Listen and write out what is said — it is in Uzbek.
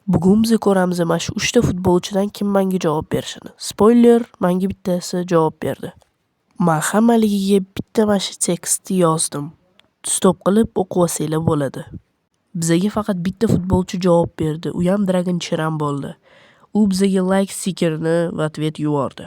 Bugun biz ko'ramiz mana shu 3 ta futbolchidan kim menga javob berishini. Spoiler, menga bittasi javob berdi. Men hammaligiga bitta mana shu tekstni yozdim. Stop qilib o'qib olsanglar bo'ladi. Bizaga faqat bitta futbolchi javob berdi, u ham Dragon Cheran bo'ldi. U bizaga like stickerni va otvet yubordi.